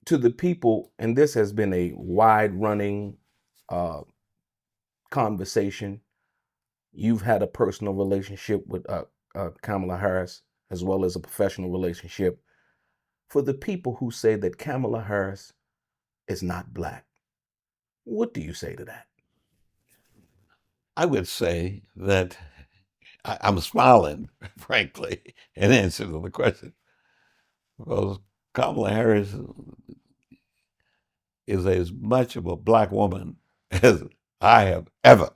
To the people, and this has been a wide-running uh, conversation. You've had a personal relationship with Kamala Harris as well as a professional relationship. For the people who say that Kamala Harris is not black, what do you say to that? I would say that I'm smiling, frankly, in answer to the question, because Kamala Harris is as much of a black woman as I have ever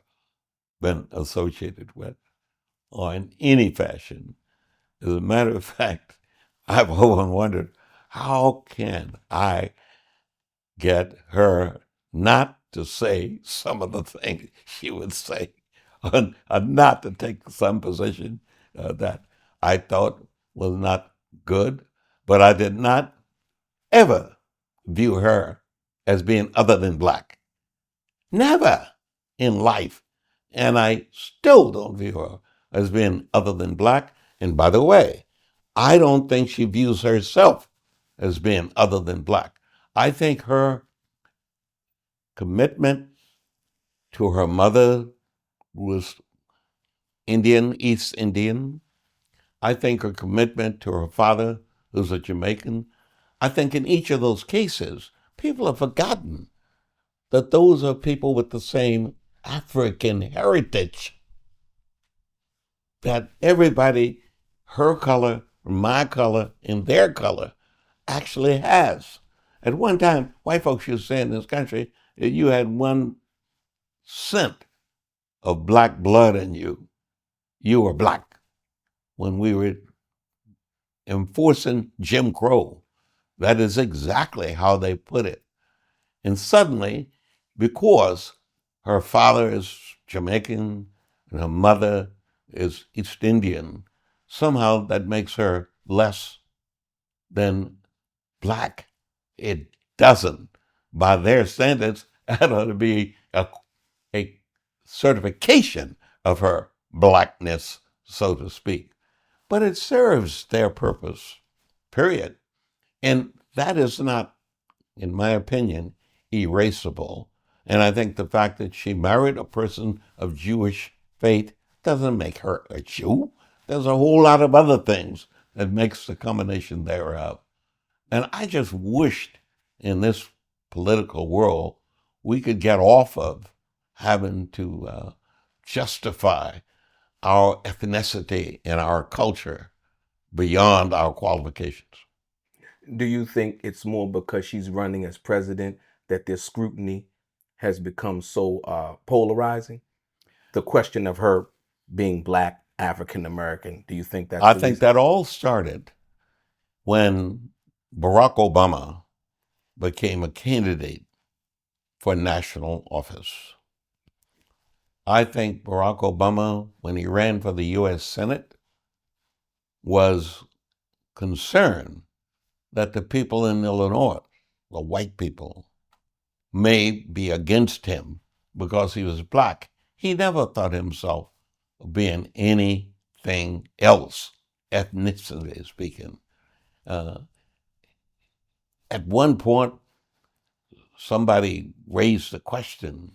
been associated with, or in any fashion. As a matter of fact, I've often wondered, how can I get her not to say some of the things she would say, and not to take some position that I thought was not good, but I did not ever view her as being other than black. Never in life. And I still don't view her as being other than black. And by the way, I don't think she views herself as being other than black. I think her commitment to her mother was Indian, East Indian. I think her commitment to her father, who's a Jamaican. I think in each of those cases, people have forgotten that those are people with the same African heritage, that everybody, her color, my color, and their color, actually has. At one time, white folks used to say in this country that you had 1 cent of black blood in you, you were black. When we were enforcing Jim Crow, that is exactly how they put it. And suddenly, because her father is Jamaican and her mother is East Indian, somehow that makes her less than black. It doesn't. By their standards, that ought to be a certification of her blackness, so to speak. But it serves their purpose, period. And that is not, in my opinion, erasable. And I think the fact that she married a person of Jewish faith doesn't make her a Jew. There's a whole lot of other things that makes the combination thereof. And I just wished in this political world we could get off of having to justify our ethnicity and our culture beyond our qualifications. Do you think it's more because she's running as president that this scrutiny has become so polarizing? The question of her being black, African American, do you think that's I the think reason? that all started when Barack Obama became a candidate for national office. I think Barack Obama, when he ran for the U.S. Senate, was concerned that the people in Illinois, the white people, may be against him because he was black. He never thought himself of being anything else, ethnicity speaking. Uh, at one point, somebody raised the question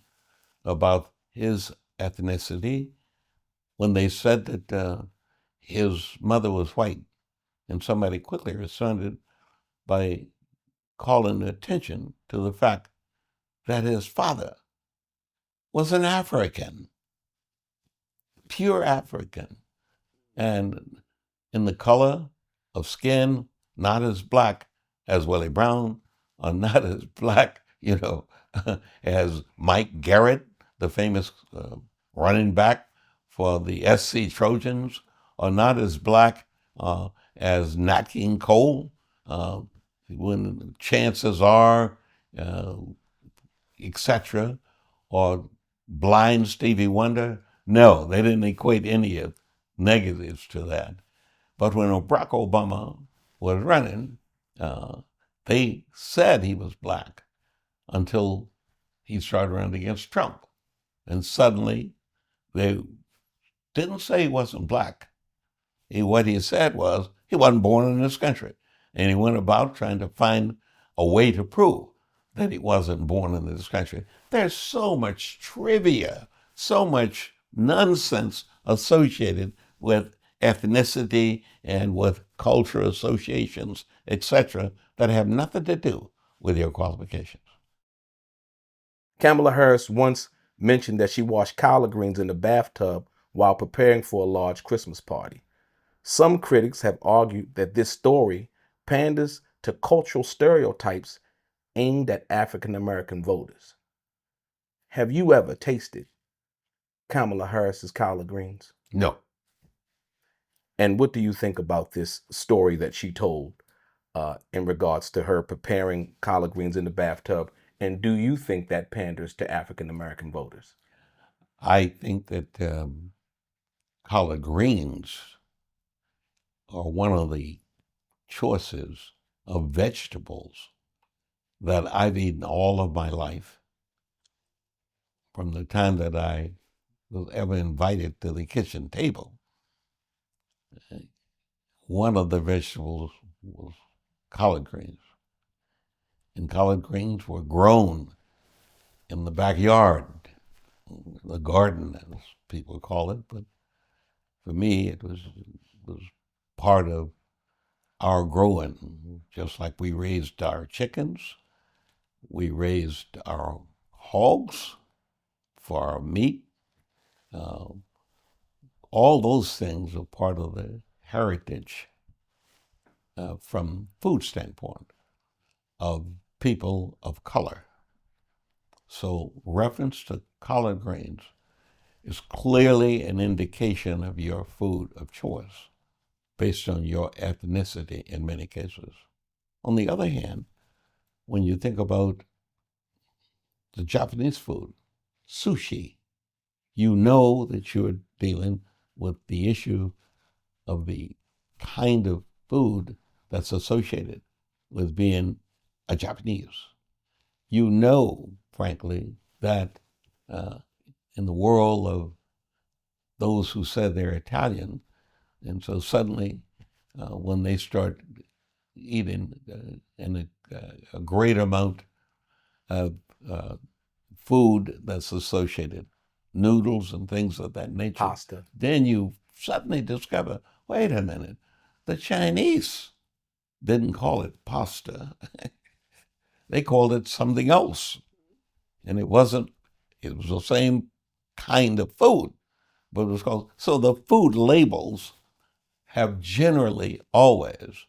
about his ethnicity when they said that his mother was white, and somebody quickly responded by calling attention to the fact that his father was an African, pure African, and in the color of skin, not as black as Willie Brown, or not as black, as Mike Garrett, the famous running back for the SC Trojans, or not as black as Nat King Cole, uh, when chances are, uh, etc., or blind Stevie Wonder. No, they didn't equate any of negatives to that. But when Barack Obama was running, uh, they said he was black until he started running against Trump. And suddenly they didn't say he wasn't black. What he said was he wasn't born in this country. And he went about trying to find a way to prove that he wasn't born in this country. There's so much trivia, so much nonsense associated with ethnicity and with culture associations, etc., that have nothing to do with your qualifications. Kamala Harris once mentioned that she washed collard greens in the bathtub while preparing for a large Christmas party. Some critics have argued that this story panders to cultural stereotypes aimed at African American voters. Have you ever tasted Kamala Harris's collard greens? No. And what do you think about this story that she told in regards to her preparing collard greens in the bathtub? And do you think that panders to African American voters? I think that collard greens are one of the choices of vegetables that I've eaten all of my life, from the time that I was ever invited to the kitchen table. One of the vegetables was collard greens. And collard greens were grown in the backyard, the garden, as people call it. But for me, it was part of our growing, just like we raised our chickens, we raised our hogs for our meat. All those things are part of the heritage from food standpoint of people of color. So reference to collard greens is clearly an indication of your food of choice based on your ethnicity in many cases. On the other hand, when you think about the Japanese food, sushi, you know that you're dealing with the issue of the kind of food that's associated with being a Japanese. You know, frankly, that in the world of those who said they're Italian, and so suddenly when they start eating a great amount of food that's associated, noodles and things of that nature, Pasta. then you suddenly discover, wait a minute, the Chinese didn't call it pasta. They called it something else. And it was the same kind of food, but it was called, so the food labels have generally always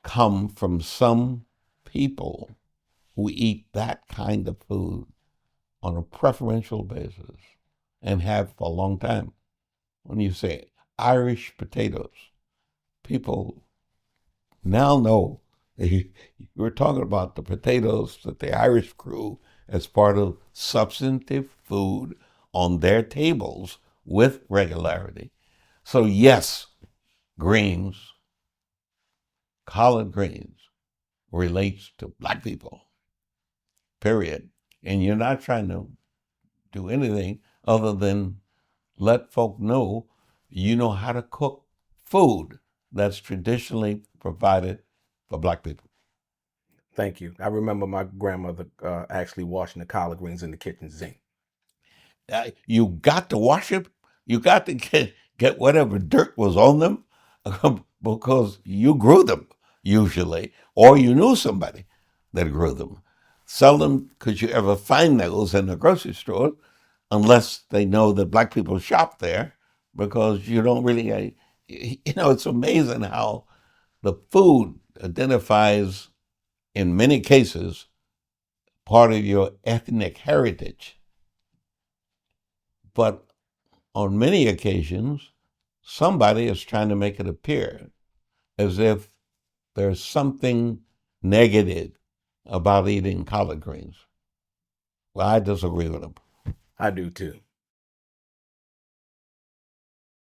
come from some people who eat that kind of food on a preferential basis and have for a long time. When you say Irish potatoes, people now know we're talking about the potatoes that the Irish grew as part of substantive food on their tables with regularity. So yes, greens, collard greens, relates to black people, period. And you're not trying to do anything other than let folk know you know how to cook food that's traditionally provided for black people. Thank you. I remember my grandmother actually washing the collard greens in the kitchen sink. You got to wash it. You got to get whatever dirt was on them because you grew them usually, or you knew somebody that grew them. Seldom could you ever find those in the grocery store unless they know that black people shop there, because you don't really, it's amazing how the food identifies, in many cases, part of your ethnic heritage. But on many occasions, somebody is trying to make it appear as if there's something negative about eating collard greens. Well, I disagree with them. I do too.